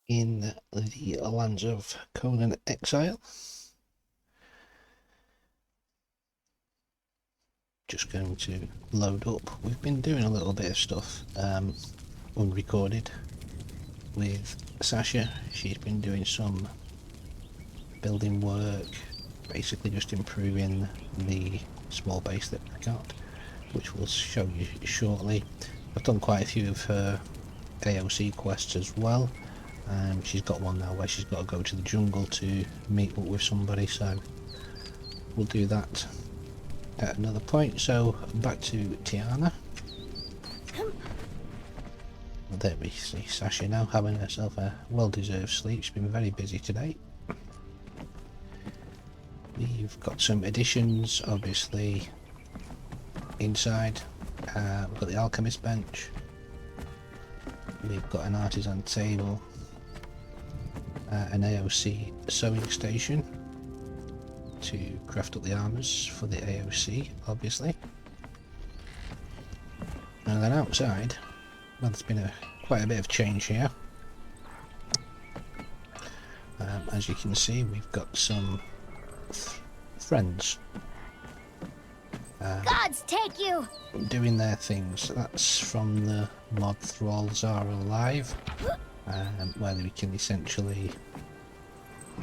in the lands of Conan Exile. Just going to load up. We've been doing a little bit of stuff unrecorded with Sasha. She's been doing some building work, basically just improving the small base that we got, which we'll show you shortly. I've done quite a few of her AOC quests as well. She's got one now where she's got to go to the jungle to meet up with somebody, so we'll do that at another point. So back to Tiana. Well, there we see Sasha now having herself a well-deserved sleep. She's been very busy today. We've got some additions, obviously, inside. We've got the alchemist bench. We've got an artisan table. An AOC sewing station to craft up the armors for the AOC, obviously. And then outside, well, there's been quite a bit of change here. As you can see, we've got some friends Gods take you! doing their things. That's from the mod Thralls Are Alive, where we can essentially,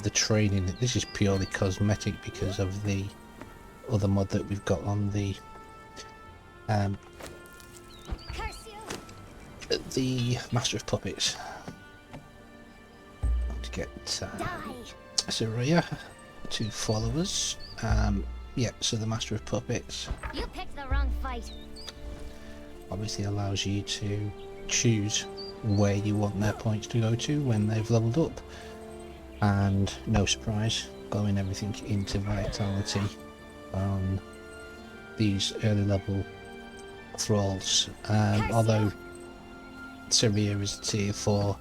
the training, this is purely cosmetic because of the other mod that we've got on the Master of Puppets. To get Xevyr to follow us. Yeah, so the Master of Puppets, You picked the wrong fight. obviously allows you to choose where you want their points to go to when they've leveled up, and no surprise, going everything into vitality on these early level thralls. Although Xevyr is a tier 4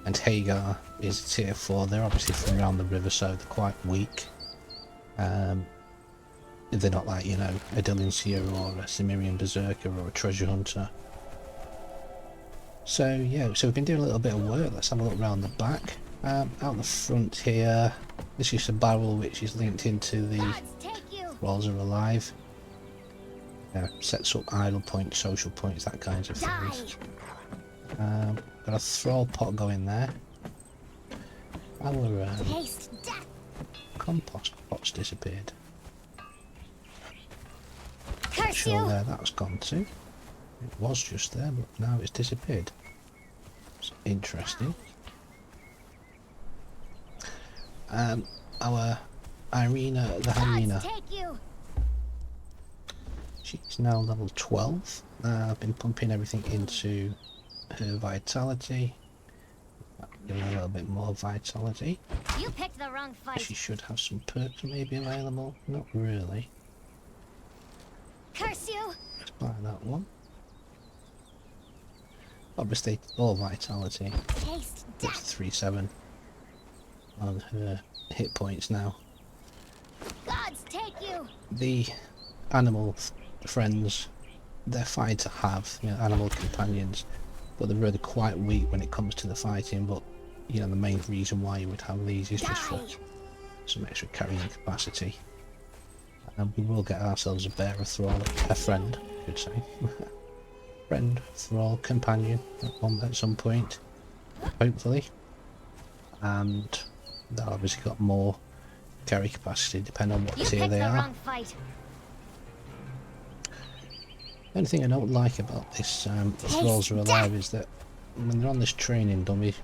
and Hagar is a tier 4, they're obviously from around the river, so they're quite weak. They're not like, you know, a Delincia or a Cimmerian Berserker or a Treasure Hunter. So yeah, so we've been doing a little bit of work. Let's have a look around the back. Out the front here, this is a barrel which is linked into the Thralls Are Alive. Sets up idle points, social points, that kinds of things. Got a thrall pot going there. Our compost pot's disappeared. Not sure where that's gone to. It was just there, but now it's disappeared. It's interesting. Our Irina, the hyena, she's now level 12. I've been pumping everything into her vitality, giving her a little bit more vitality. You picked the wrong fight. She should have some perks maybe available. Not really. Curse you! Let's buy that one. Obviously, all vitality. Taste That's 3-7 on her hit points now. Gods take you! The animal friends, they're fine to have, you know, animal companions, but they're really quite weak when it comes to the fighting. But you know, the main reason why you would have these is just for some extra carrying capacity. And we will get ourselves a bear, a thrall, a friend, I should say. Friend, thrall, companion at some point, hopefully. And they've obviously got more carry capacity depending on what tier they are. The only thing I don't like about this Thralls Are Alive is that when they're on this training dummy,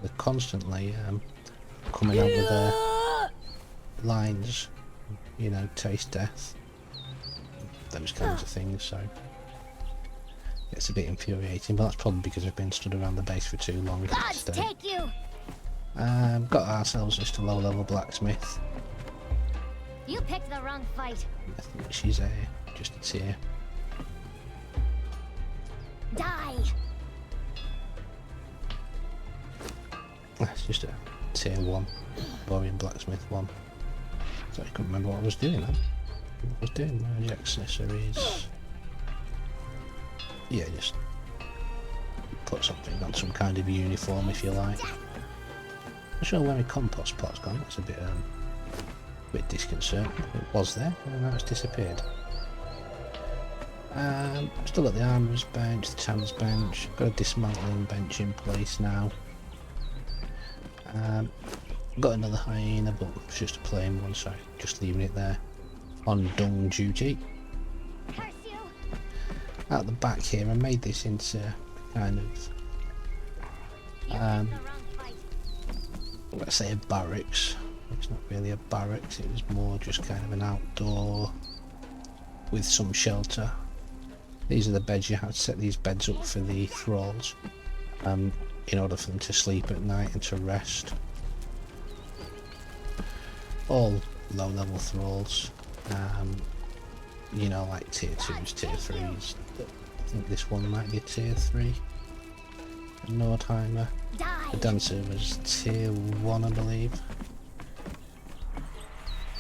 they're constantly coming out with their lines, you know, taste death, those kinds of things, so it's a bit infuriating, but that's probably because I've been stood around the base for too long. Gods take you! Got ourselves just a low level blacksmith. You picked the wrong fight. I think she's just a tier. Die! That's just a tier 1 Warrior Blacksmith 1. So I couldn't remember what I was doing then. What I was doing, magic accessories. Yeah, just put something on some kind of uniform if you like. Not sure where my compost pot's gone. It's a bit disconcerting. It was there, and now it's disappeared. Still got the armourer's bench, the tanner's bench. Got a dismantling bench in place now. Got another hyena, but it's just a plain one, so just leaving it there on dung duty. At the back here, I made this into kind of let's say a barracks. It's not really a barracks, it was more just kind of an outdoor with some shelter. These are the beds. You have to set these beds up for the thralls in order for them to sleep at night and to rest. All low level thralls, you know, like tier 2s, tier 3s. I think this one might be a tier 3. A Nordheimer. The dancer was tier 1, I believe.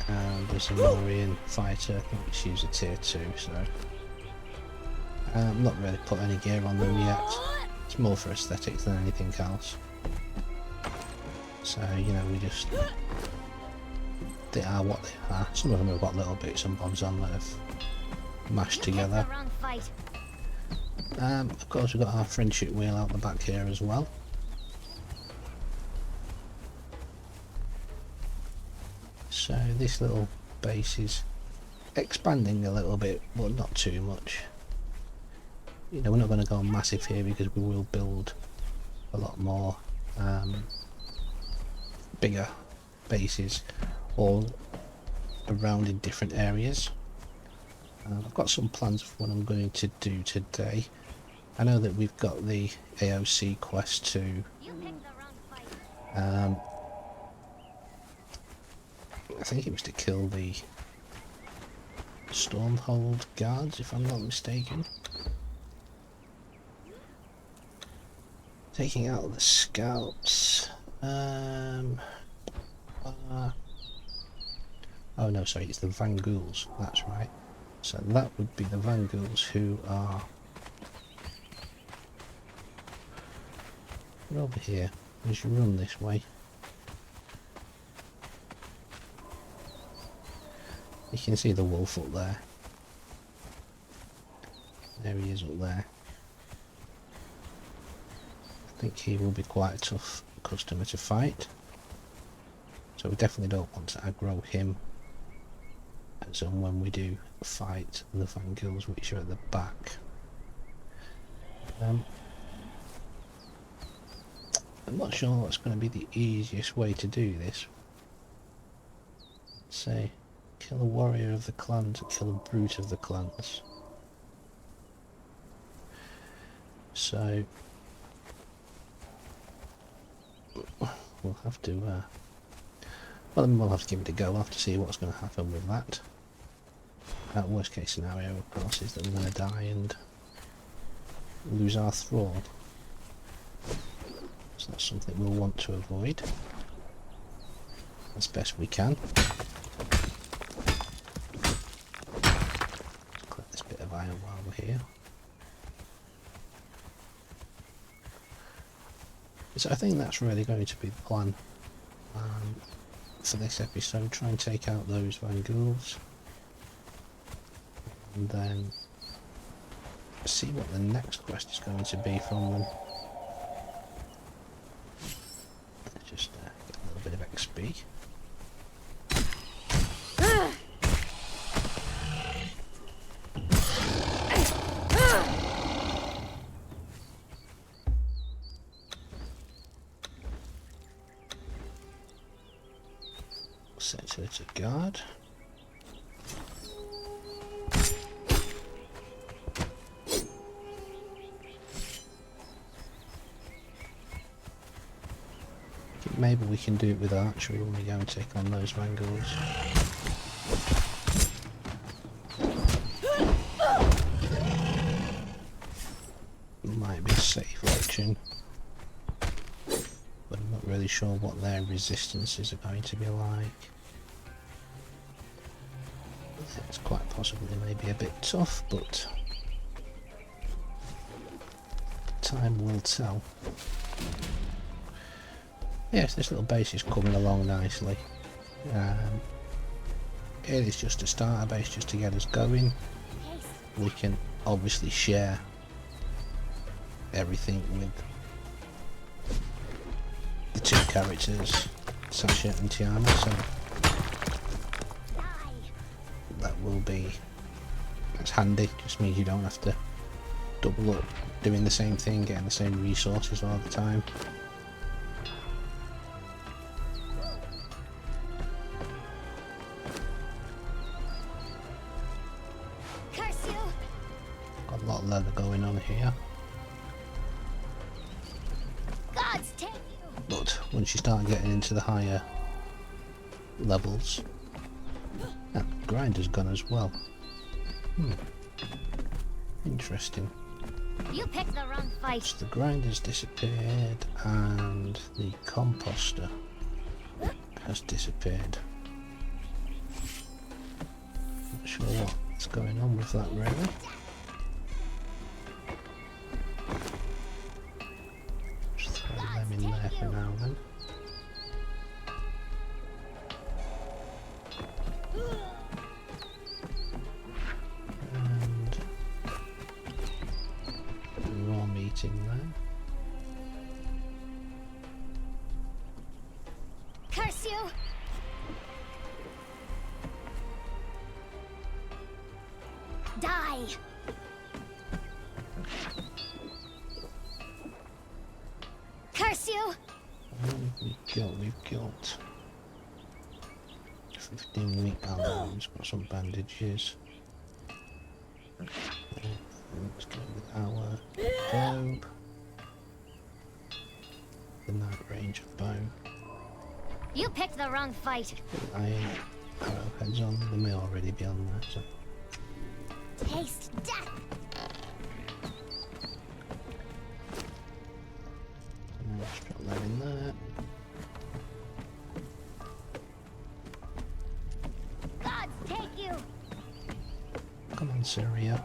And there's a Morian fighter, I think she's a tier 2, so I'm not really put any gear on them yet. It's more for aesthetics than anything else. So, you know, we just, they are what they are. Some of them have got little bits and bobs on that have mashed together. Of course we've got our friendship wheel out the back here as well. So this little base is expanding a little bit, but not too much. You know, we're not going to go massive here because we will build a lot more bigger bases all around in different areas. I've got some plans for what I'm going to do today. I know that we've got the AOC quest to I think it was to kill the Stormhold guards, if I'm not mistaken. Taking out the scouts. Oh no, sorry, it's the Vangools, that's right. So that would be the Vangools who are over here. We should run this way. You can see the wolf up there. There he is up there. I think he will be quite a tough customer to fight. So we definitely don't want to aggro him. And so when we do fight the Vangools, which are at the back. I'm not sure what's going to be the easiest way to do this. Say, kill a warrior of the clans, kill a brute of the clans. So we'll have to, well, then we'll have to give it a go. We'll have to see what's going to happen with that. Worst case scenario, of course, is that we're going to die and lose our thrall. So that's something we'll want to avoid as best we can. Let's collect this bit of iron while we're here. So I think that's really going to be the plan for this episode. Try and take out those Vangools and then see what the next quest is going to be from them. Let's just get a little bit of XP. Set her to guard. Maybe we can do it with archery when we go and take on those Vangools. Might be a safe option, but I'm not really sure what their resistances are going to be like. It's quite possibly they may be a bit tough, but time will tell. Yes, this little base is coming along nicely. It is just a starter base just to get us going. We can obviously share everything with the two characters, Sasha and Tiana, so that will be, that's handy. Just means you don't have to double up doing the same thing, getting the same resources all the time. Got a lot of leather going on here. Gods take you. But once you start getting into the higher levels, that grinder's gone as well. Interesting. You picked the wrong fight. So the grinder's disappeared and the composter has disappeared. Not sure what's going on with that really. Just throw them in there for now then. And raw meat in there. Curse you! Die! Curse you! We've got 15 weak allies, got some bandages. Let's go with our bow. The night range bow. You picked the wrong fight. Arrowheads on, they may already be on there, so. Taste death! Let's drop that in there. Gods take you! Come on, Syria.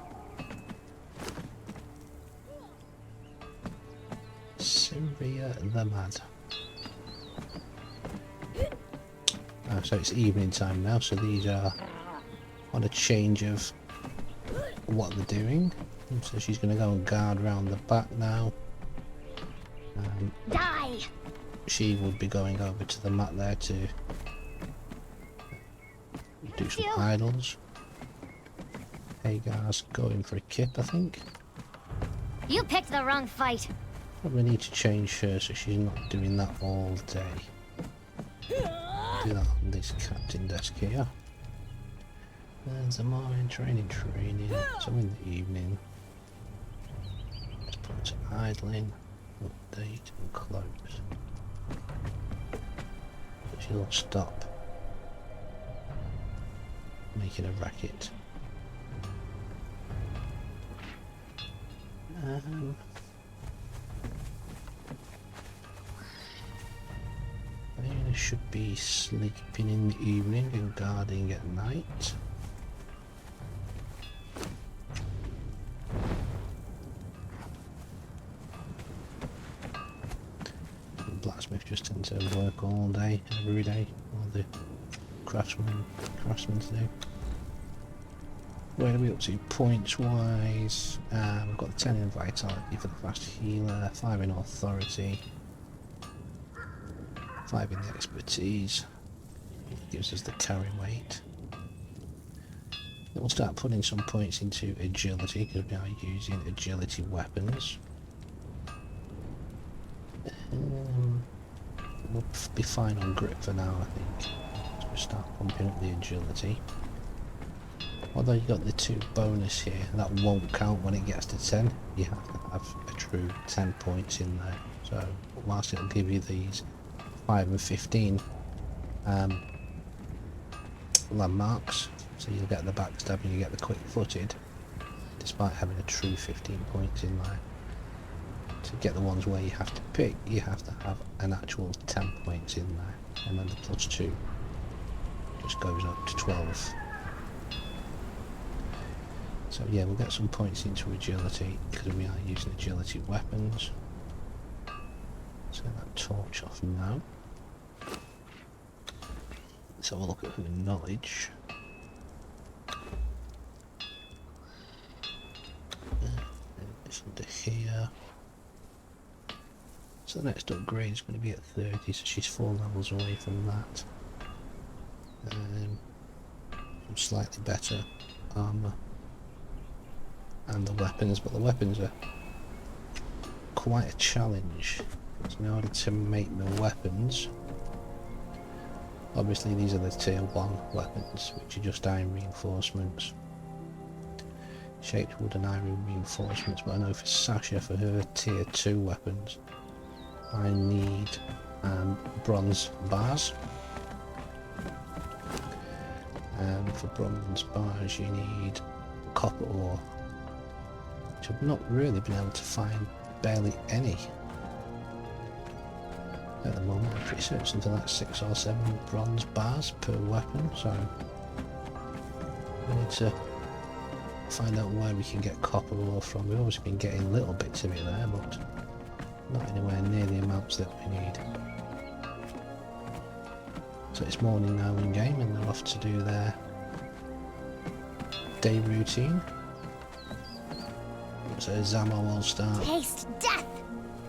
Syria the Mad. So it's evening time now, so these are on a change of what they're doing. And so she's going to go and guard around the back now. Die! She would be going over to the mat there to do some idols. Hagar's going for a kip, I think. You picked the wrong fight. Probably need to change her so she's not doing that all day. Do that on this captain desk here. There's a more in training, so in the evening. Let's put idling, update and close. She'll stop making a racket. Diana should be sleeping in the evening and guarding at night. The blacksmith just tends to work all day, every day, all the craftsmen do. Where are we up to points wise? We've got 10 in vitality for the fast healer, 5 in authority, 5 in the expertise. It gives us the carry weight. Then we'll start putting some points into agility because we are using agility weapons. We'll be fine on grip for now, I think. So we'll start pumping up the agility. Although you've got the 2 bonus here, that won't count when it gets to 10. You have to have a true 10 points in there. So whilst it'll give you these 5 and 15 landmarks, so you'll get the backstab and you get the quick footed, despite having a true 15 points in there. To get the ones where you have to pick, you have to have an actual 10 points in there, and then the +2 just goes up to 12. So yeah, we'll get some points into agility because we are using agility weapons. Turn that torch off now. Let's have a look at her knowledge. It's under here. So the next upgrade is going to be at 30, so she's 4 levels away from that. Some slightly better armour and the weapons, but the weapons are quite a challenge. So in order to make the weapons, obviously these are the tier 1 weapons, which are just iron reinforcements, shaped wood and iron reinforcements, but I know for Sasha, for her tier 2 weapons, I need bronze bars. And for bronze bars you need copper ore, which I've not really been able to find barely any at the moment. I'm pretty certain something like 6 or 7 bronze bars per weapon, so we need to find out where we can get copper ore from. We've obviously been getting little bits of it there, but not anywhere near the amounts that we need. So it's morning now in game and they're off to do their day routine. So Zamo will start Taste death.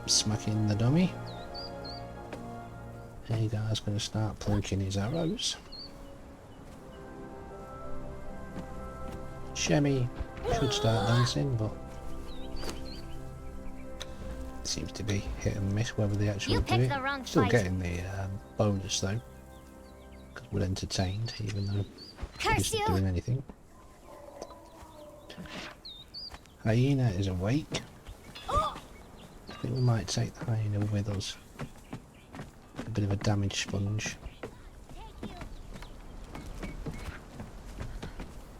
smacking the dummy. Hagar's going to start plunking his arrows. Shemmy should start dancing, but it seems to be hit and miss whether they actually do it. Still getting the bonus though, because we're entertained even though he's not doing anything. Hyena is awake. I think we might take the hyena with us. A bit of a damage sponge.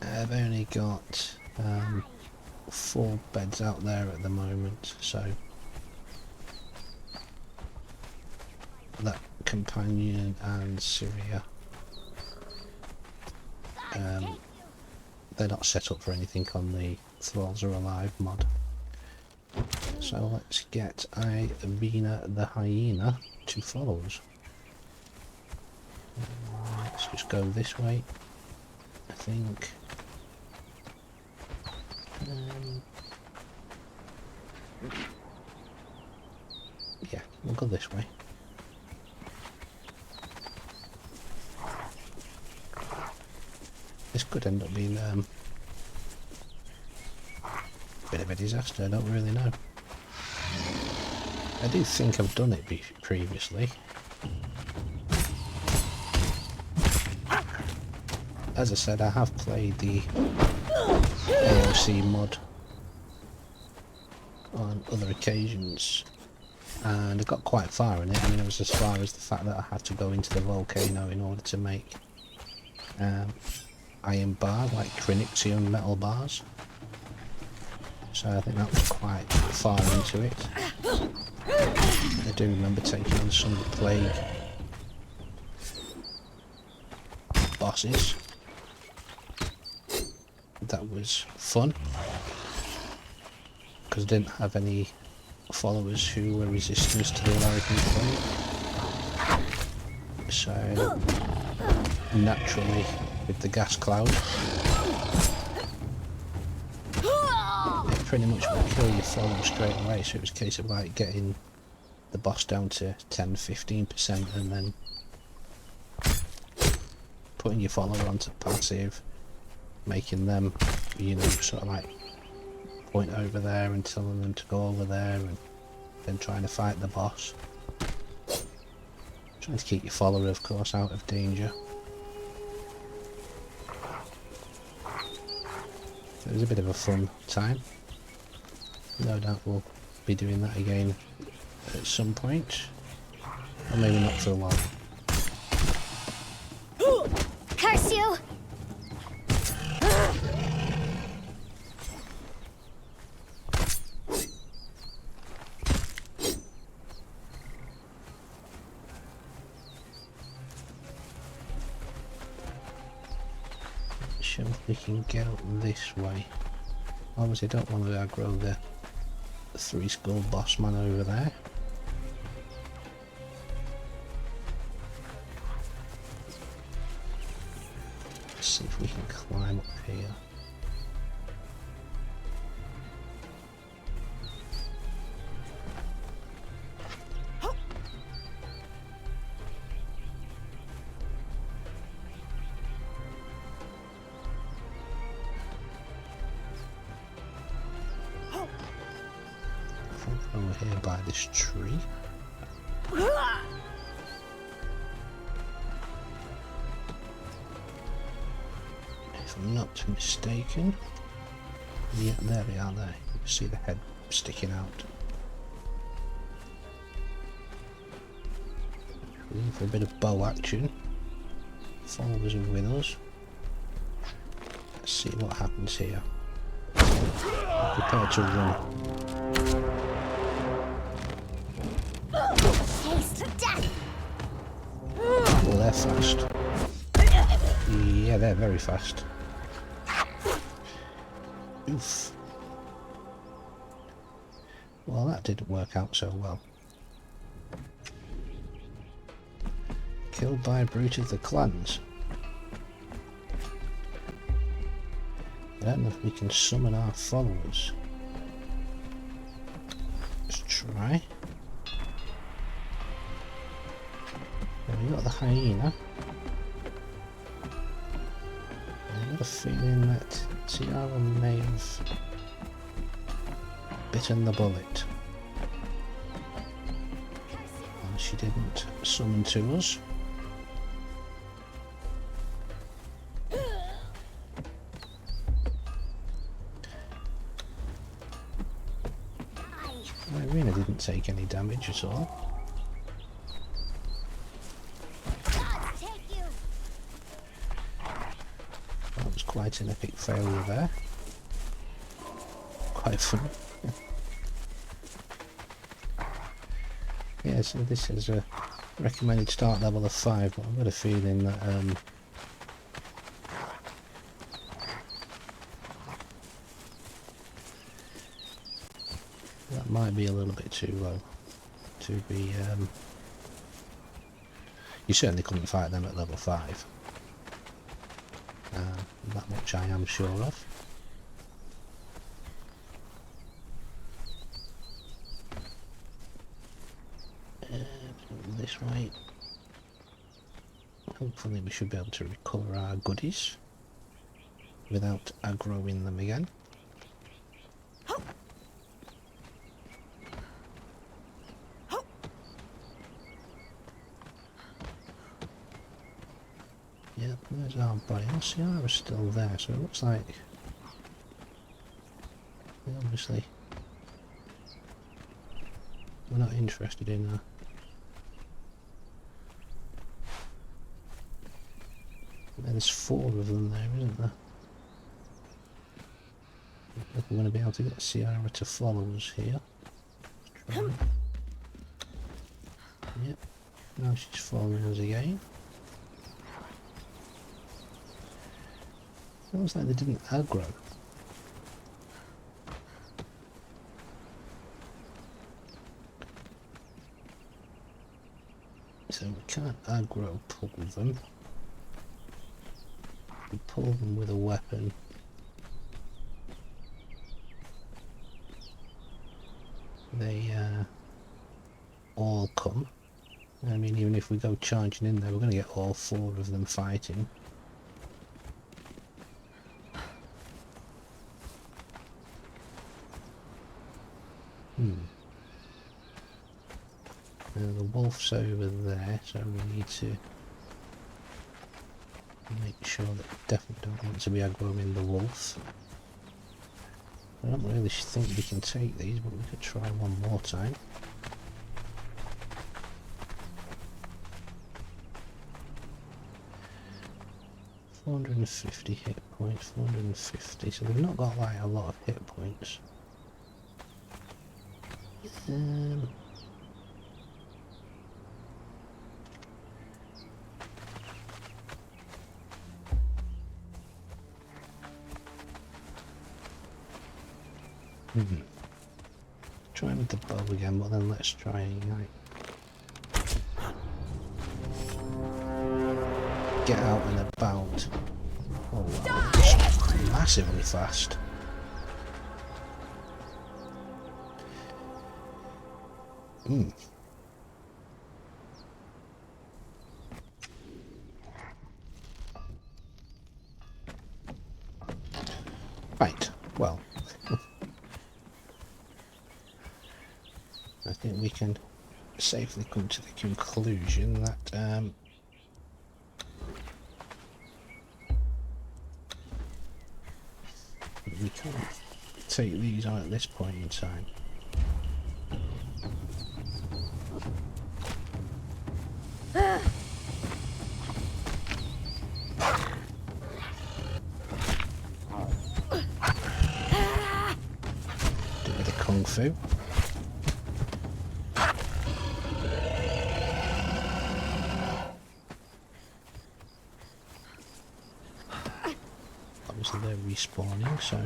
I've only got 4 beds out there at the moment, so that companion and Syria, they're not set up for anything on the Thralls Are Alive mod. So let's get Ivina the hyena to follow us. Let's just go this way, I think. Yeah, we'll go this way. This could end up being a bit of a disaster, I don't really know. I do think I've done it previously. As I said, I have played the AOC mod on other occasions and I got quite far in it. I mean, it was as far as the fact that I had to go into the volcano in order to make iron bar, like Crinixium metal bars. So I think that was quite far into it. I do remember taking on some of the plague bosses. That was fun because I didn't have any followers who were resistance to the American plague. So naturally, with the gas cloud, it pretty much would kill your followers straight away. So it was a case of like getting the boss down to 10-15% and then putting your follower onto passive, making them, you know, sort of like point over there and telling them to go over there, and then trying to fight the boss. Trying to keep your follower, of course, out of danger. So it was a bit of a fun time. No doubt we'll be doing that again at some point, or maybe not for a while. Curse you! Sure, we can get up this way. Obviously, don't want to aggro the 3 skull boss man over there. see if we can climb up here. Over here by this tree. If I'm not mistaken. Yeah, there they are there. You can see the head sticking out. Looking for a bit of bow action. Followers are with us. Let's see what happens here. Prepare to run. Well, they're fast. Yeah, they're very fast. Oof. Well, that didn't work out so well. Killed by a brute of the clans. I don't know if we can summon our followers. Let's try. We got the hyena. I got a feeling that Tiara may have bitten the bullet. And she didn't summon to us. Irina didn't take any damage at all. Quite an epic failure there. Quite funny. Yeah, so this is a recommended start level of 5, but I've got a feeling that that might be a little bit too low to be. You certainly couldn't fight them at level 5. That much I am sure of. This way. Hopefully we should be able to recover our goodies without aggroing them again. Yep, there's our body. Oh, see, I was still there, so it looks like obviously we're not interested in her. There's 4 of them there, isn't there? I think we're going to be able to get Ciara to follow us here. Let's try. Yep, now she's following us again. Feels like they didn't aggro. So we can't aggro pull them. We pull them with a weapon. They all come. I mean, even if we go charging in there, we're going to get all 4 of them fighting. Now the wolf's over there, so we need to make sure that we definitely don't want to be aggroing the wolf. I don't really think we can take these, but we could try one more time. $450 hit points, 450, so we've not got like a lot of hit points. Try with the bow again, but then let's try ignite. Get out and about. Oh wow, it's massively fast. Right, well, I think we can safely come to the conclusion that we can't take these on at this point in time. Do a bit of kung fu. Obviously they're respawning, so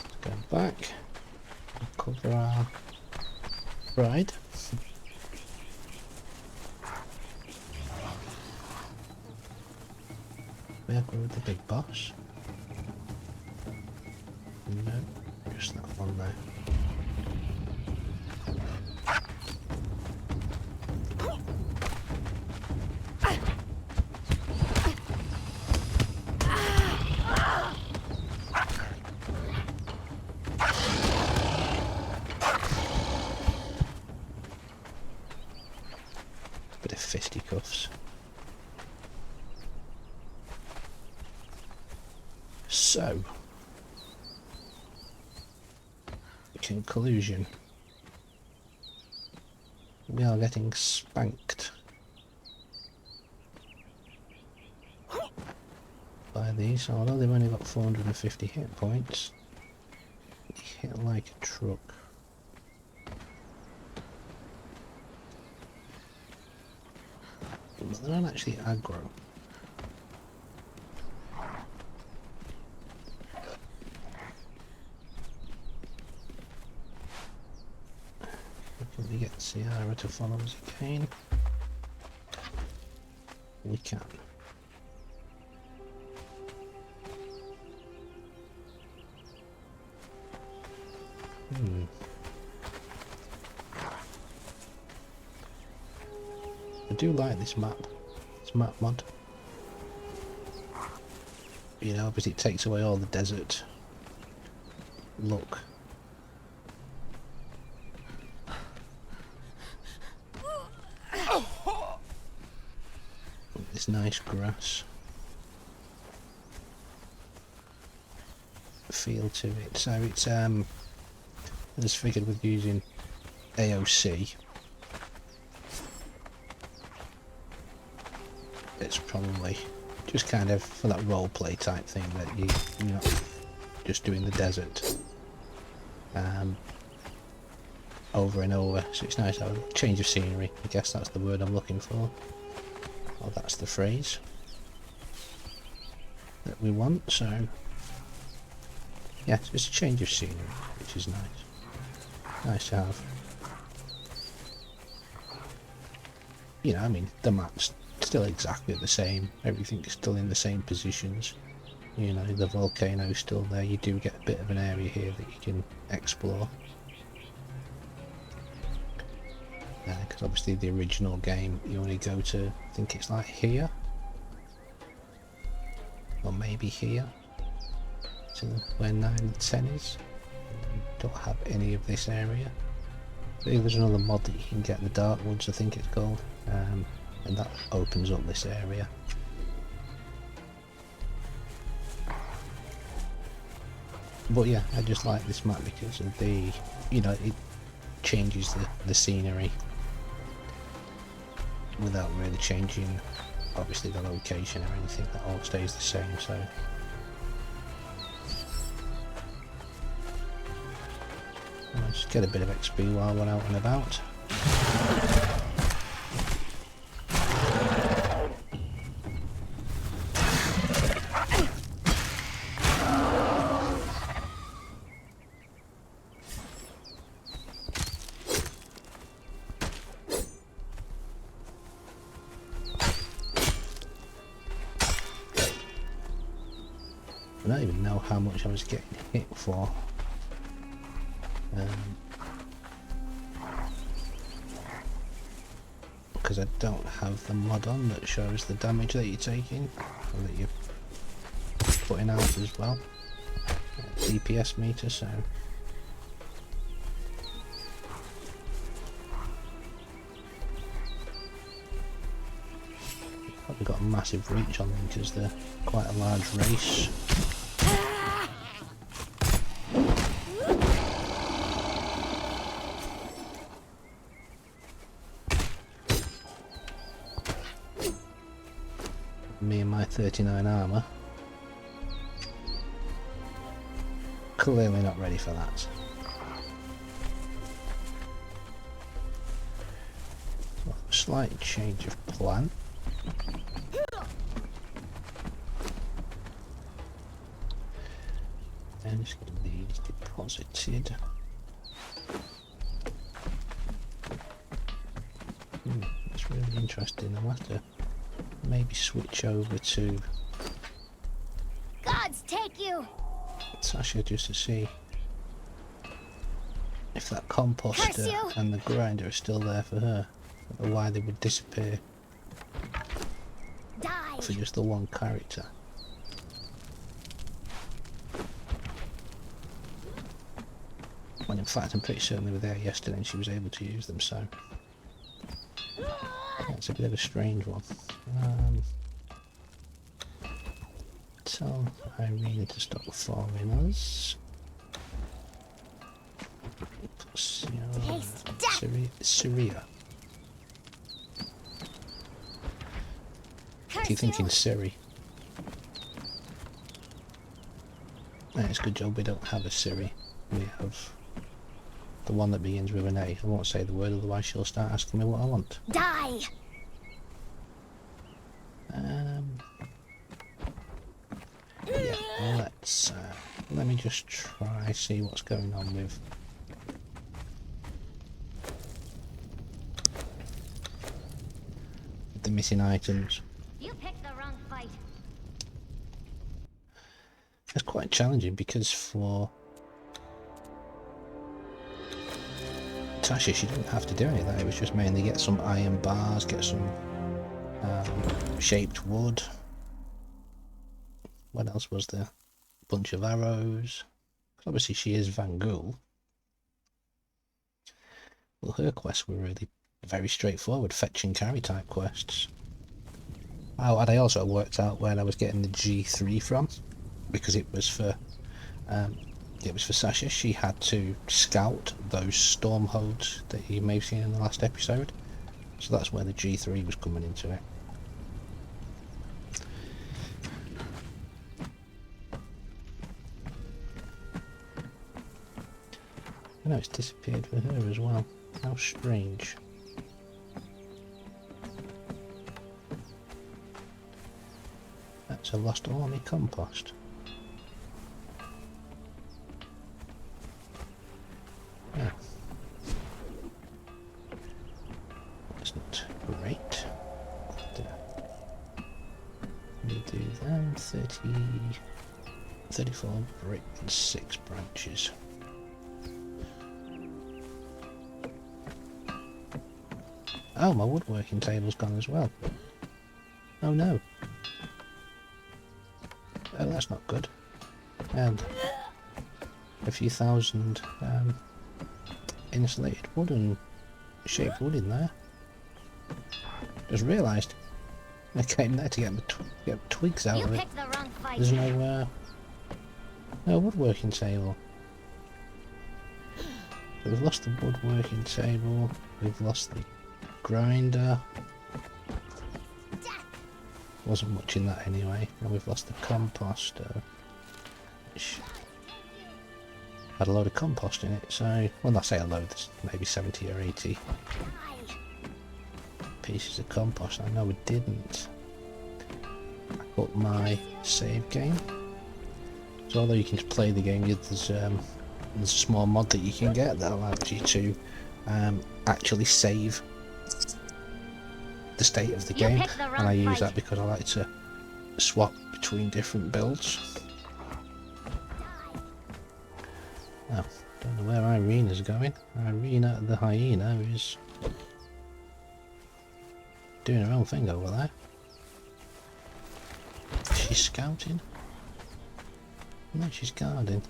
let's go back and cover our ride. We have with the big boss. No, just that one there. Bit of fisticuffs. So, conclusion. We are getting spanked by these, although they've only got 450 hit points. They hit like a truck. But they're not actually aggro. Can we get Ciara to follow us again? We can. I do like this map. This map mod. You know, but it takes away all the desert look. This nice grass feel to it. So it's I just figured with using AOC, it's probably just kind of for that role play type thing that you're not just doing the desert over and over. So it's nice to have a change of scenery. I guess that's the word I'm looking for. Oh, that's the phrase that we want. So yeah, it's just a change of scenery, which is nice. Nice to have. You know, I mean, the map's still exactly the same. Everything's still in the same positions. You know, the volcano's still there. You do get a bit of an area here that you can explore. Because obviously the original game, you only go to, I think it's like here. Or maybe here. To where 9 and 10 is. You don't have any of this area. I think there's another mod that you can get, the Dark Woods I think it's called. And that opens up this area. But yeah, I just like this map because of the, you know, it changes the scenery without really changing obviously the location or anything. That all stays the same. So I'll just get a bit of XP while we're out and about. I don't even know how much I was getting hit for. Because I don't have the mod on that shows the damage that you're taking, or that you're putting out as well. DPS meter, so probably got a massive reach on them because they're quite a large race. Me and my 39 armour. Clearly not ready for that. So, slight change of plan. And just get these deposited. That's really interesting. I'll have to maybe switch over to Gods take you. Sasha just to see if that composter and the grinder are still there for her, or why they would disappear Die. for just the one character. When in fact I'm pretty certain they were there yesterday and she was able to use them, so that's a bit of a strange one. Tell Irene to stop following us. Syria. Keep thinking Siri. It's a good job we don't have a Siri. We have the one that begins with an A. I won't say the word, otherwise she'll start asking me what I want. Die. Yeah, let me just try see what's going on with the missing items. You picked the wrong fight. It's quite challenging because for Tasha she didn't have to do any of that. It was just mainly get some iron bars, get some shaped wood. What else was there? Bunch of arrows. Obviously she is Van Ghoul. Well, her quests were really very straightforward, fetch and carry type quests. Oh, and I also worked out where I was getting the G3 from, because it was for Sasha. She had to scout those stormholds that you may have seen in the last episode, so that's where the G3 was coming into it. I know it's disappeared for her as well. How strange. That's a lost army compost. Yeah. That's not great. We do them 34 brick and 6 branches. Oh, my woodworking table's gone as well. Oh no. Oh, that's not good. And a few thousand insulated wood and shaped wood in there. Just realised I came there to get twigs out of it. There's no woodworking table. So we've lost the woodworking table. We've lost the grinder. Wasn't much in that anyway. And we've lost the composter, which had a load of compost in it. So, well, not say a load, maybe 70 or 80 pieces of compost. I know we didn't back up my save game. So although you can just play the game, there's a small mod that you can get that allows you to actually save the state of the game, and I use that because I like to swap between different builds. Oh, don't know where Irina's going. Irina the hyena is doing her own thing over there. She's scouting. No, she's guarding.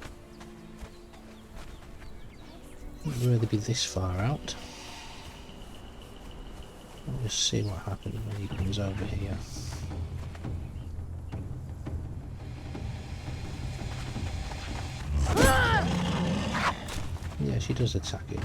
Wouldn't really be this far out. We'll just see what happens when he comes over here. Yeah, she does attack it.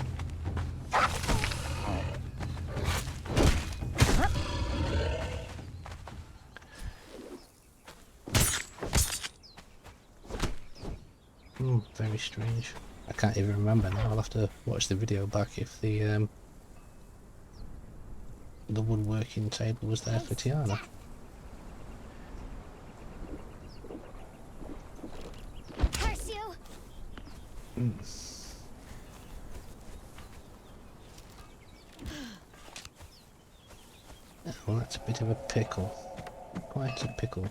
Very strange. I can't even remember now. I'll have to watch the video back if the woodworking table was there for Tiana. Curse you! Oh, well, that's a bit of a pickle. Quite a pickle.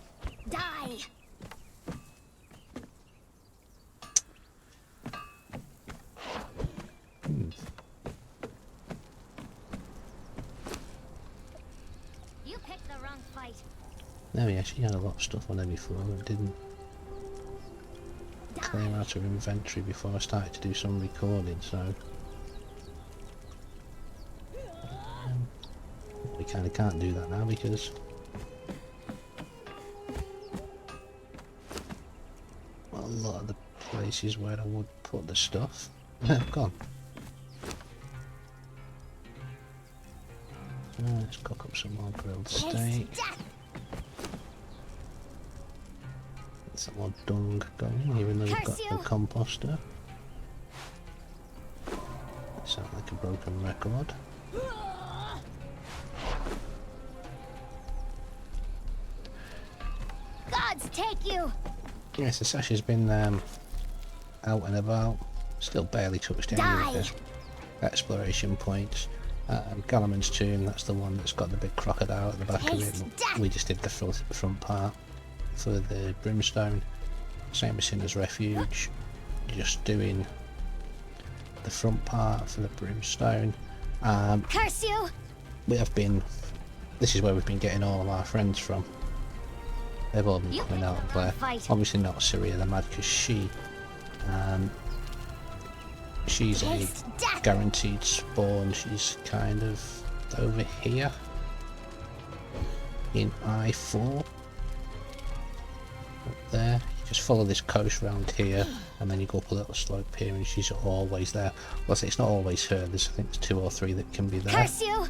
Die! You picked the wrong fight. Oh yeah, she had a lot of stuff on her before and didn't clear out her inventory before I started to do some recording, so we kind of can't do that now because well, a lot of the places where I would put the stuff have gone. Let's cook up some more grilled steak. Get some more dung going, even though we've got the composter. Sound like a broken record. Gods take you! Yes, the Sasha's been out and about. Still barely touched any of the exploration points. Galaman's tomb, that's the one that's got the big crocodile at the back of it. We just did the front part for the brimstone. Same as Sinner's Refuge. Just doing the front part for the brimstone. Curse you! We have been. This is where we've been getting all of our friends from. They've all been coming out of there. Obviously not Syria the Mad because she's a guaranteed spawn. She's kind of over here in I4 up there. You just follow this coast round here and then you go up a little slope here and she's always there. Well, I say it's not always her. There's, I think there's 2 or 3 that can be there. Curse you!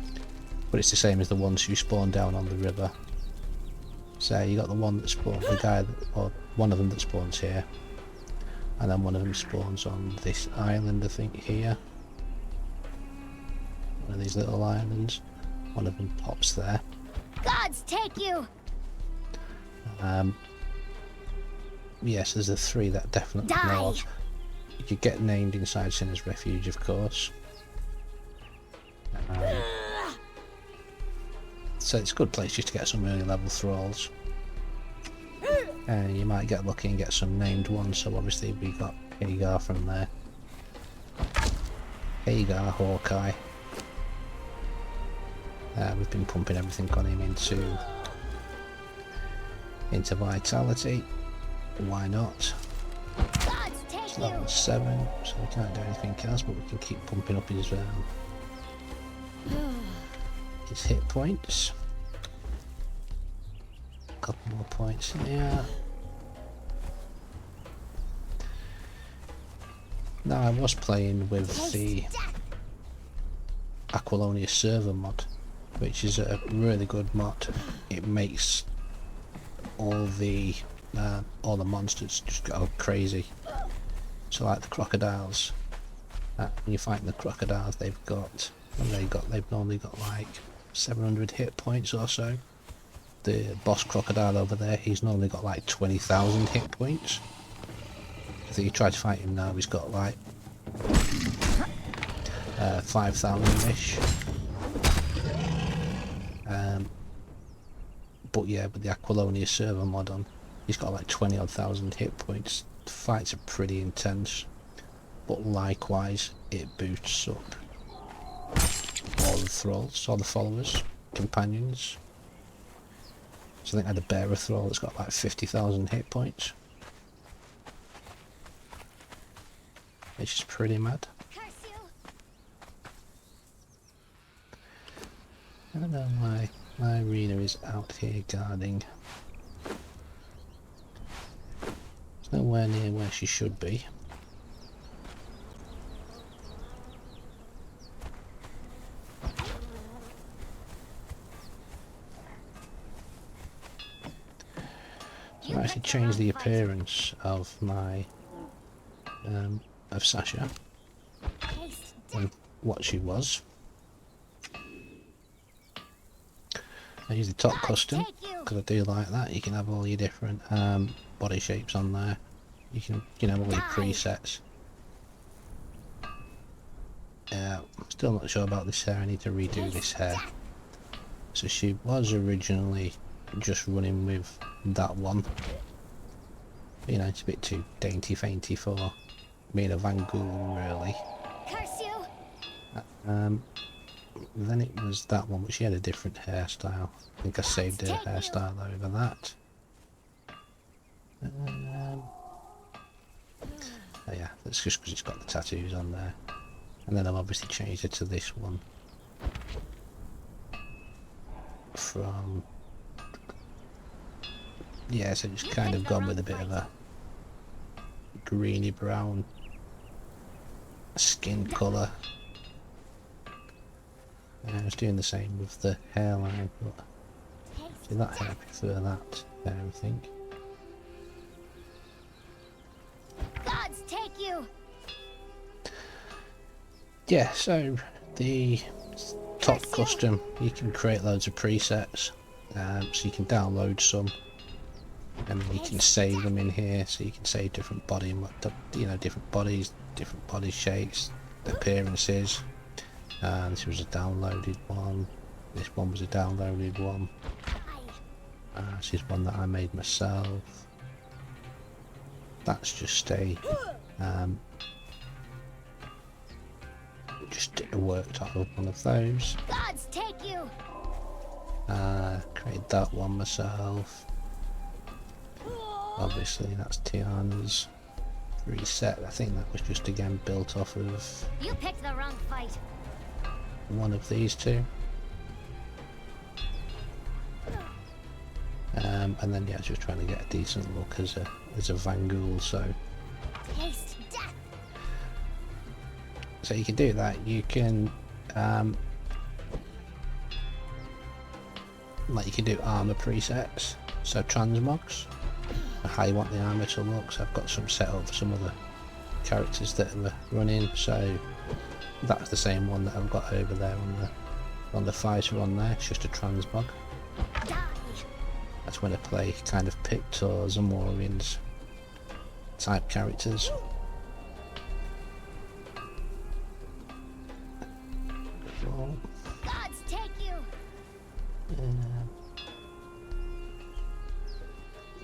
But it's the same as the ones who spawn down on the river. So you got the one that spawns, the guy that, or one of them that spawns here, and then one of them spawns on this island, I think, here. One of these little islands. One of them pops there. Gods take you! Yes, there's the 3 that definitely know of. You could get named inside Sinner's Refuge, of course. So it's a good place just to get some early level thralls. And you might get lucky and get some named ones, so obviously we got Hagar from there. Hagar, Hawkeye. We've been pumping everything on him into vitality. Why not? It's level 7, so we can't do anything else, but we can keep pumping up his hit points. A couple more points here. Now I was playing with the Aqualonia server mod, which is a really good mod. It makes all the monsters just go crazy. So like the crocodiles, when you're fighting the crocodiles, they've normally got like 700 hit points or so. The boss crocodile over there, he's normally got like 20,000 hit points. I think you try to fight him now, he's got like 5,000-ish. But yeah, with the Aqualonia server mod on, he's got like 20,000 hit points. The fights are pretty intense. but likewise it boosts up all the thralls, all the followers, companions. So I think I had a bearer thrall that's got like 50,000 hit points, which is pretty mad. I don't know why my arena is out here guarding. It's nowhere near where she should be. So I actually changed the appearance of my of Sasha and what she was. I use the top custom because I do like that. You can have all your different body shapes on there. You can have all your presets. Still not sure about this hair. I need to redo this hair. So she was originally just running with that one. You know, it's a bit too dainty fainty for being a Vanguul, really. Then it was that one, but she had a different hairstyle. I think I saved her hairstyle over that. Oh yeah, that's just because it's got the tattoos on there. And then I've obviously changed it to this one. From... yeah, so it's kind of gone with a bit of a greeny brown skin colour. Yeah, I was doing the same with the hairline, but see that hair, I prefer that hair, I think. Gods take you. Yeah, so the top custom, you can create loads of presets, so you can download some, and you can save them in here. So you can save different body, you know, different bodies, different body shapes, appearances. This was a downloaded one. This one was a downloaded one. This is one that I made myself. That's just a worked out of one of those. Gods take you. Created that one myself. Obviously that's Tiana's reset. I think that was just again built off of You picked the wrong fight. one of these two. And then yeah, just trying to get a decent look as a Vanguul, so you can do that. You can like you can do armor presets, so transmogs, how you want the armor to look. So I've got some set up for some other characters that are running, so that's the same one that I've got over there on the fighter on there. It's just a transmog. That's when I play kind of Pict or Zamorians type characters. Gods take you.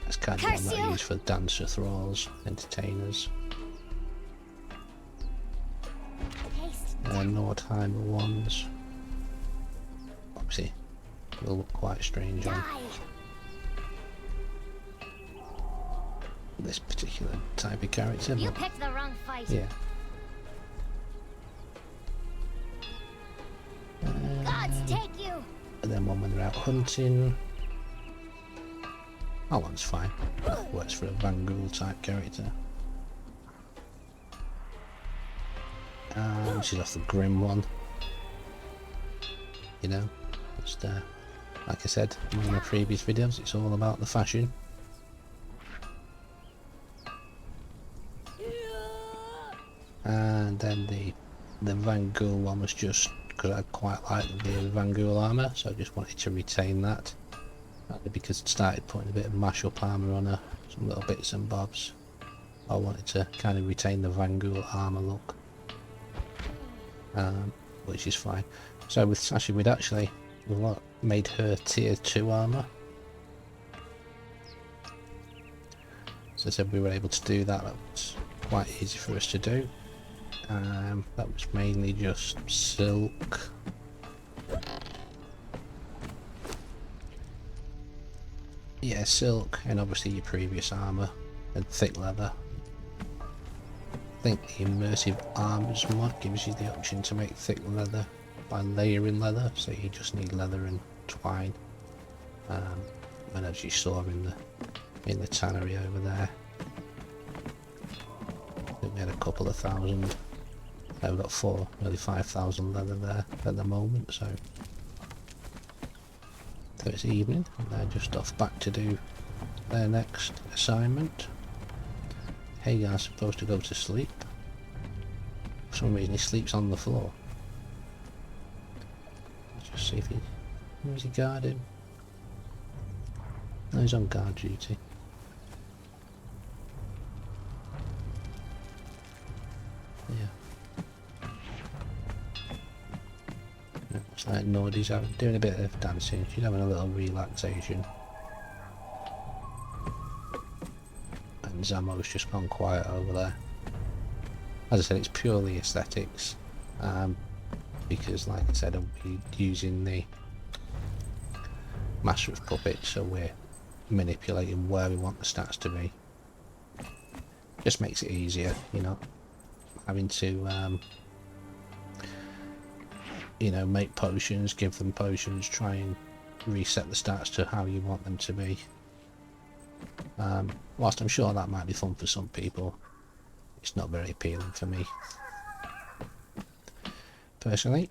That's kind of one that I use for dancer thralls, entertainers. Nordheimer ones. Obviously, they'll look quite strange on this particular type of character. You picked the wrong fight. Yeah. Gods take you. And then one when they're out hunting. That one's fine. That works for a Vanguul type character. This is off the Grim one. You know, just like I said in one of my previous videos, it's all about the fashion. And then the Vanguul one was just because I quite like the Vanguul armor, so I just wanted to retain that. Partly because it started putting a bit of mashup armor on her, some little bits and bobs. I wanted to kind of retain the Vanguul armor look, which is fine. So with Sasha, we'd actually made her tier 2 armor. So I said we were able to do that. That was quite easy for us to do. That was mainly just silk. Yeah, silk, and obviously your previous armour, and thick leather. I think the Immersive Armor's mod gives you the option to make thick leather by layering leather, so you just need leather and twine. And as you saw in the tannery over there, I think we had a couple of thousand. We've got nearly 5,000 leather there at the moment, so it's evening and they're just off back to do their next assignment. Hagar's supposed to go to sleep. For some reason he sleeps on the floor. Let's just see if where's he guarding? No, he's on guard duty. Yeah. Looks like Nordy's out doing a bit of dancing. She's having a little relaxation. And Zamo's just gone quiet over there. As I said, it's purely aesthetics. Because like I said, I'll be using the Master of Puppets, so we're manipulating where we want the stats to be. Just makes it easier, you know, having to you know, make potions, give them potions, try and reset the stats to how you want them to be. Whilst I'm sure that might be fun for some people, it's not very appealing for me. Personally,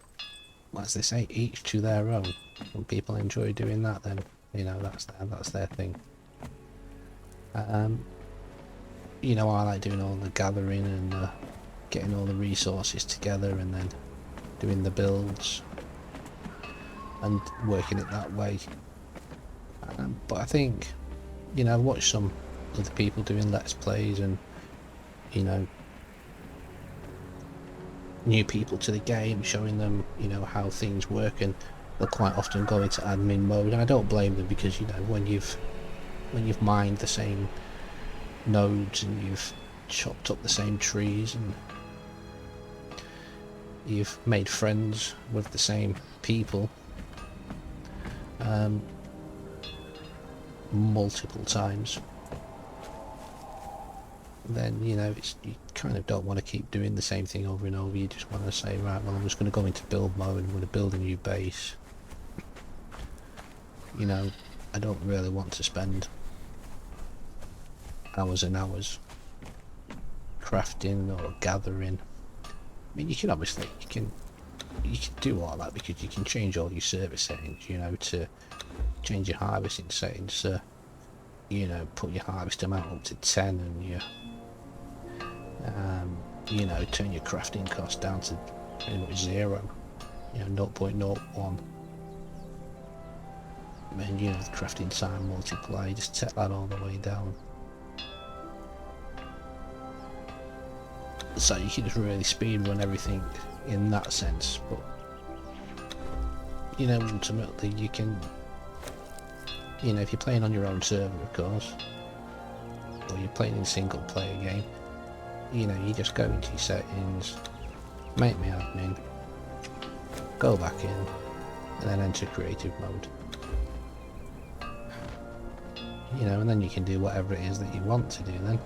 as they say, each to their own. When people enjoy doing that, then you know that's their thing. You know, I like doing all the gathering and getting all the resources together and then doing the builds and working it that way. But I think, you know, I've watched some other people doing Let's Plays and, you know, new people to the game, showing them, you know, how things work, and they'll quite often go into admin mode, and I don't blame them, because, you know, when you've mined the same nodes and you've chopped up the same trees and you've made friends with the same people multiple times, then, you know, you kind of don't want to keep doing the same thing over and over. You just want to say, right, well, I'm just going to go into build mode, I'm going to build a new base. You know, I don't really want to spend hours and hours crafting or gathering. I mean, you can obviously, you can do all that, because you can change all your service settings, you know, to change your harvesting settings, you know, put your harvest amount up to 10 and your you know, turn your crafting cost down to pretty much 0, you know, 0.01. And, you know, the crafting time multiply, just set that all the way down. So you can just really speed run everything in that sense, but, you know, ultimately you can, you know, if you're playing on your own server, of course, or you're playing in a single player game, you know, you just go into your settings, make me admin, go back in, and then enter creative mode. You know, and then you can do whatever it is that you want to do then.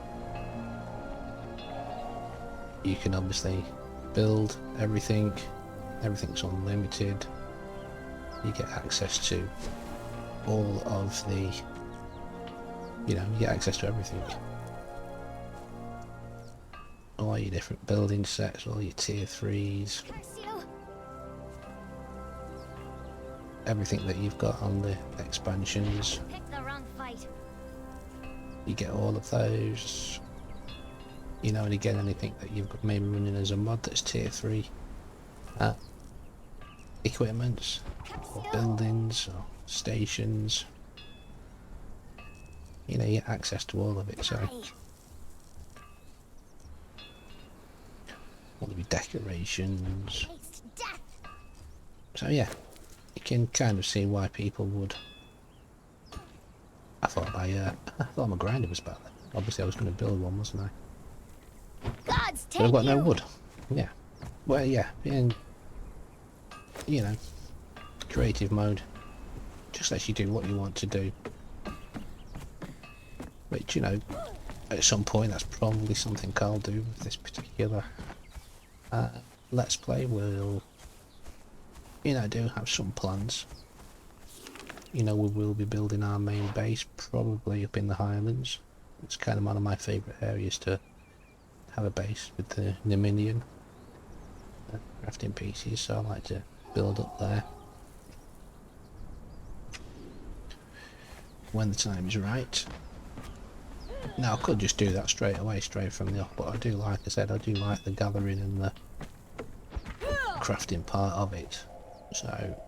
You can obviously build everything, everything's unlimited. You get access to all of the, you know, you get access to everything. All your different building sets, all your tier 3s. Everything that you've got on the expansions. Pick the wrong fight. You get all of those. You know, and again, anything that you've got maybe running as a mod that's tier 3 equipments, or buildings, or stations. You know, you get access to all of it, so all of your decorations. So yeah, you can kind of see why people would. I thought my grinder was better. Obviously I was going to build one, wasn't I? Gods, But I've got no you. wood. yeah. Well, yeah, in, you know, creative mode, just lets you do what you want to do. Which, you know, at some point that's probably something I'll do with this particular Let's Play. We'll, you know, do have some plans. You know, we will be building our main base, probably up in the Highlands. It's kind of one of my favourite areas to have a base with the Neminian crafting pieces, so I like to build up there when the time is right. Now I could just do that straight away, straight from the off, but I do, like I said, I do like the gathering and the crafting part of it. So,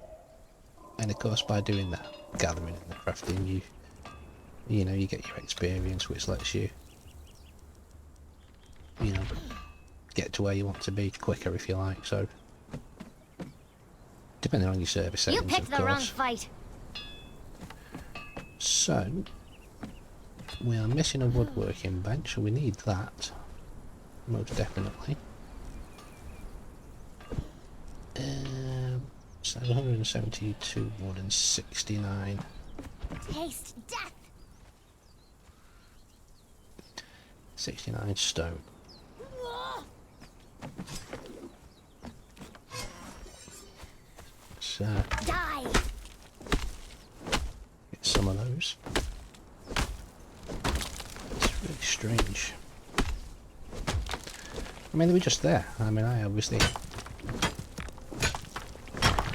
and of course by doing the gathering and the crafting, you know, you get your experience, which lets you, you know, get to where you want to be quicker, if you like. So, depending on your service settings, You picked of the wrong course. fight. So, we are missing a woodworking bench, so we need that, most definitely. 772 wood and 69. Taste death. 69 stone. So, Die. get some of those. It's really strange. I mean, they were just there. I mean, I obviously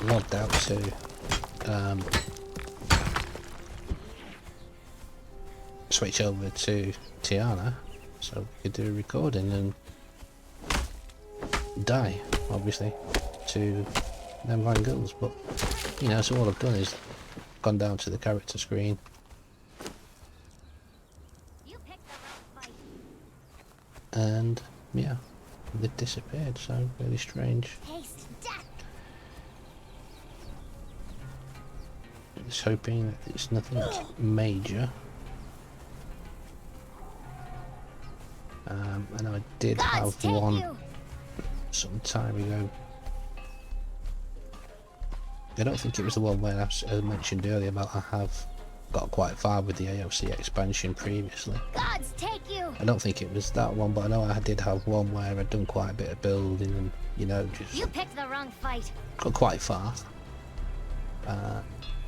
logged out to switch over to Tiana so we could do a recording and die, obviously, to them Van Gulls, but you know, so all I've done is gone down to the character screen You picked the wrong fight. and yeah, they've disappeared, so really strange. Taste death. Just hoping that it's nothing major. I know I did Gods have take one you. some time ago. I don't think it was the one where I mentioned earlier about I have got quite far with the AOC expansion previously. Gods take you. I don't think it was that one, but I know I did have one where I'd done quite a bit of building and, you know, just You picked the wrong fight. got quite far.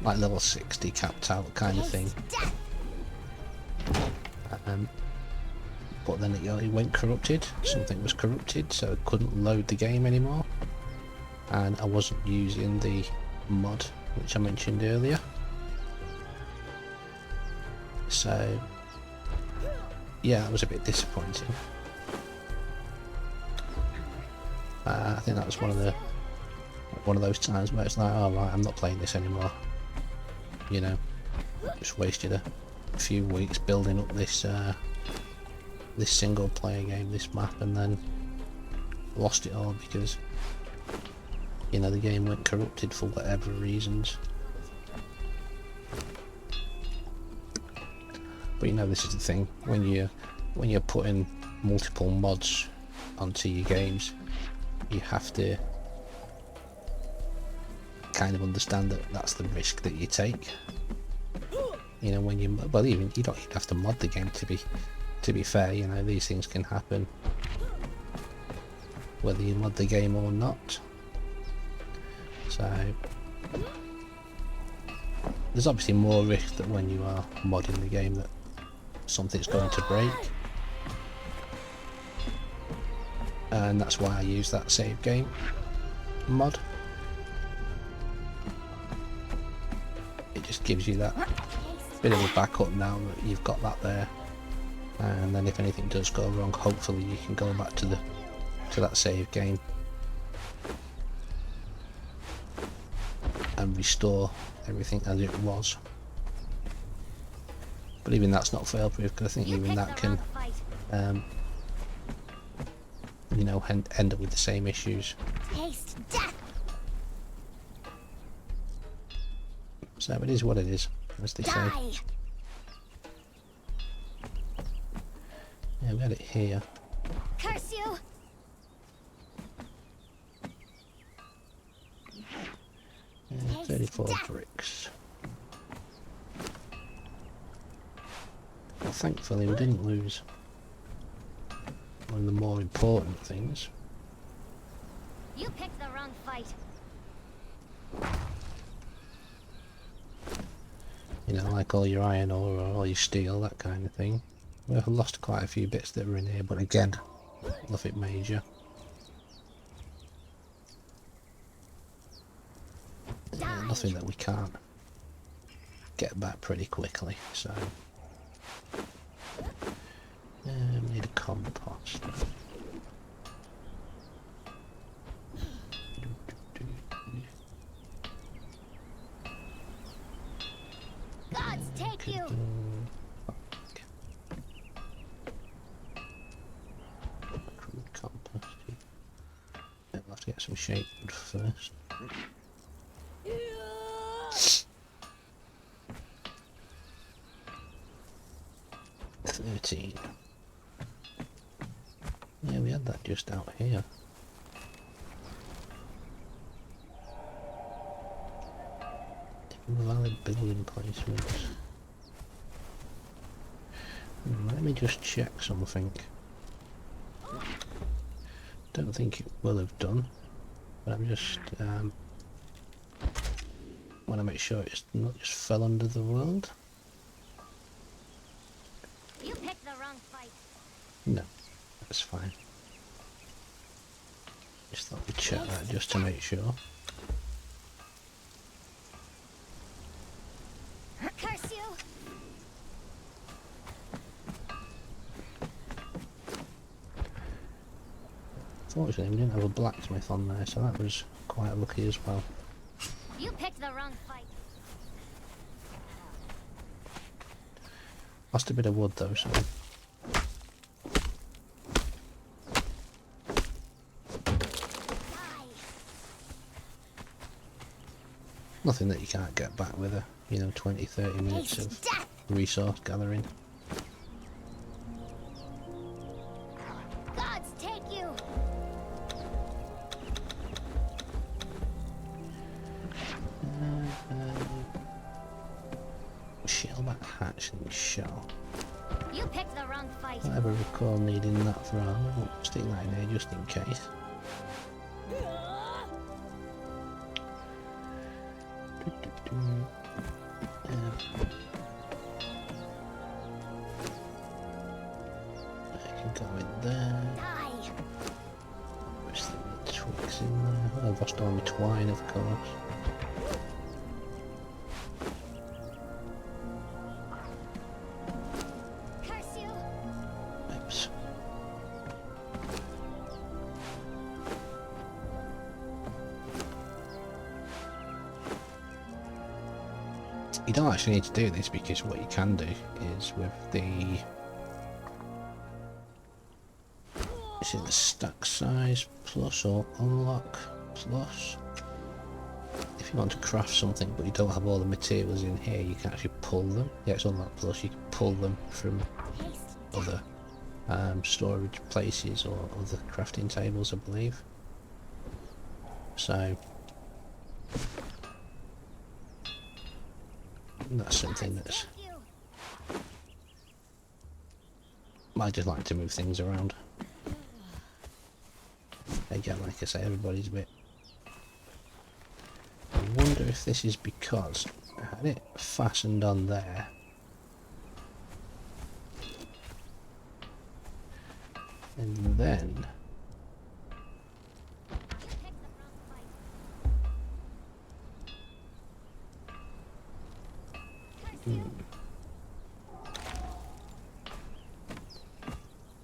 Like level 60 capped out kind of thing. Taste death. But then it went corrupted. Something was corrupted, so I couldn't load the game anymore. And I wasn't using the mod which I mentioned earlier. So yeah, that was a bit disappointing. I think that was one of those times where it's like, oh right, I'm not playing this anymore. You know, just wasted a few weeks building up this this single player game, this map, and then lost it all because, you know, the game went corrupted for whatever reasons. But you know, this is the thing, when you're putting multiple mods onto your games, you have to kind of understand that that's the risk that you take. You know, when you, well, even you don't even have to mod the game to be fair. You know, these things can happen whether you mod the game or not. So there's obviously more risk that when you are modding the game that something's going to break, and that's why I use that save game mod. It just gives you that bit of a backup now that you've got that there, and then if anything does go wrong, hopefully you can go back to that save game and restore everything as it was. But even that's not fail proof, because I think even that can you know, end up with the same issues. Taste death. So it is what it is, as they say. Die. Yeah, we had it here. Curse you. 34 bricks. Well, thankfully we didn't lose one of the more important things. You picked the wrong fight. You know, like all your iron ore or all your steel, that kind of thing. We've lost quite a few bits that were in here, but again, nothing major. Nothing that we can't get back pretty quickly, so need a compost. Gods take you. Crude compost. We'll have to get some shape wood first. 13. Yeah, we had that just out here. Valid building placements. Let me just check something. Don't think it will have done, but I'm just want to make sure it's not just fell under the world. You picked the wrong fight. No, that's fine. Just thought we'd check that just to make sure. Curse you! Fortunately, we didn't have a blacksmith on there, so that was quite lucky as well. You picked the wrong fight. Lost a bit of wood though, so. Nothing that you can't get back with a, 20-30 minutes of resource gathering. Gods take you. Shellback hatch and shell. You picked the wrong fight. I ever recall needing that for armor. We'll stick that in there just in case. I can go in there. There's the twigs in there. I've lost all my twine, of course. Curse you. Oops. You don't actually need to do this, because what you can do is with the Stacksize Plus or Unlock Plus. If you want to craft something but you don't have all the materials in here, you can actually pull them. Yeah, it's Unlock Plus. You can pull them from other storage places or other crafting tables, I believe. So that's something that's. I just like to move things around. Again, like I say, everybody's a bit. I wonder if this is because I had it fastened on there. And then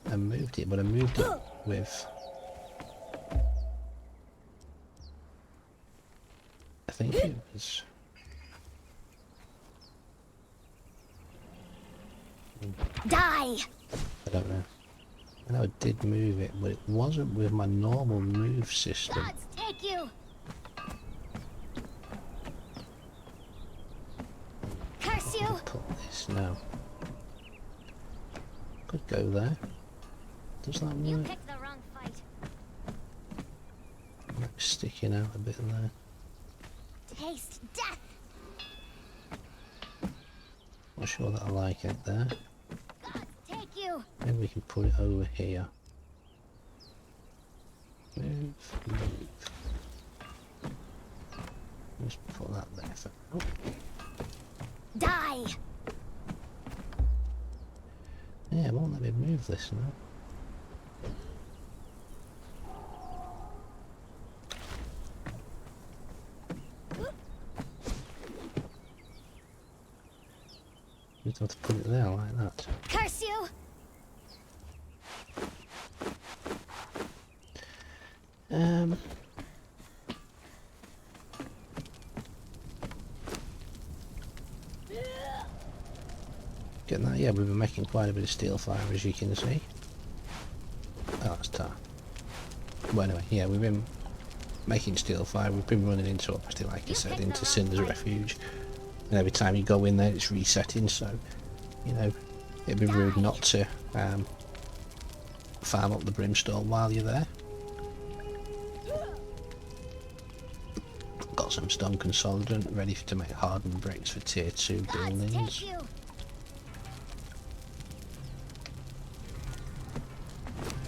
I moved it, but I moved it with, I think it was, Die! I don't know. I know I did move it, but it wasn't with my normal move system. Gods take you! Curse you! Put this now. Could go there. Does that You work? picked the wrong fight. Like sticking out a bit there. Taste death. Not sure that I like it there. Gods take you. Maybe we can put it over here. Move, move. Just put that there for now. Die. Yeah, it won't let me move this now. Just have to put it there like that. Curse you. Getting that, yeah, we've been making quite a bit of steel fire, as you can see. Oh, that's tar. Well, anyway, yeah, we've been making steel fire. We've been running into, obviously, like you said, into Cinder's Refuge. And every time you go in there, it's resetting, so, you know, it'd be rude not to farm up the brimstone while you're there. Got some stone consolidant ready to make hardened bricks for tier 2 buildings.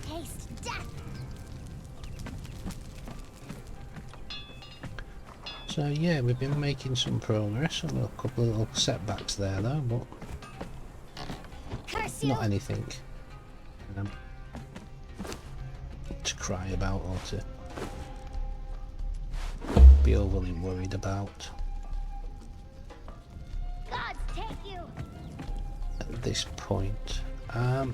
Taste death. So yeah, we've been making some progress. A couple of little setbacks there though, but Curse you. not anything to cry about or to be overly worried about Gods take you. at this point. I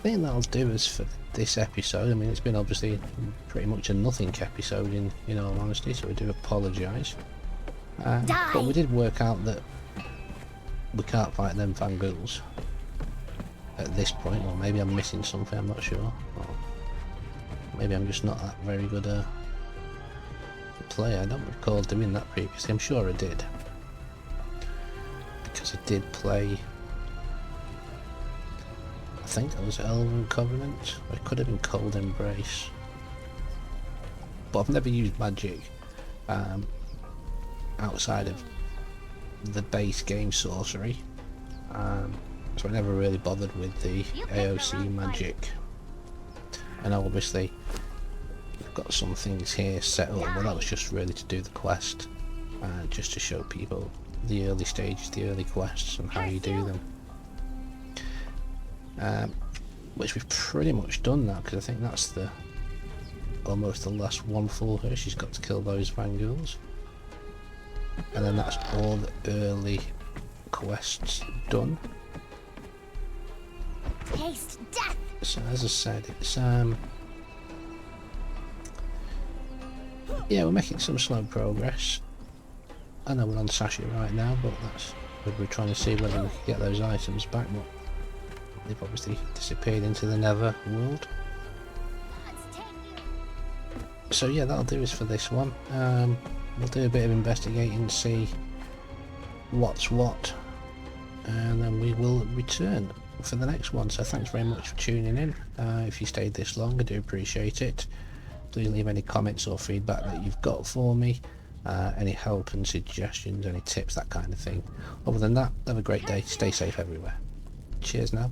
think that'll do us for this episode. I mean, it's been obviously pretty much a nothing episode in all honesty, so we do apologise. But we did work out that we can't fight them Vanguls at this point, or maybe I'm missing something, I'm not sure. Or maybe I'm just not that very good a player. I don't recall doing that previously. I'm sure I did, because I did play, I think it was Elven Covenant, or it could have been Cold Embrace, but I've never used magic outside of the base game sorcery, so I never really bothered with the AOC magic. And obviously I've got some things here set up, but that was just really to do the quest, just to show people the early stages, the early quests and how you do them, which we've pretty much done now, because I think that's the almost the last one for her. She's got to kill those Vanguls, and then that's all the early quests done. Taste death. So as I said, it's yeah, we're making some slow progress. I know we're on Sasha right now, but that's we're trying to see whether we can get those items back, but they've obviously disappeared into the nether world. So yeah, that'll do us for this one. We'll do a bit of investigating, see what's what, and then we will return for the next one. So thanks very much for tuning in. If you stayed this long, I do appreciate it. Please leave any comments or feedback that you've got for me, any help and suggestions, any tips, that kind of thing. Other than that, have a great day, stay safe everywhere. Cheers now.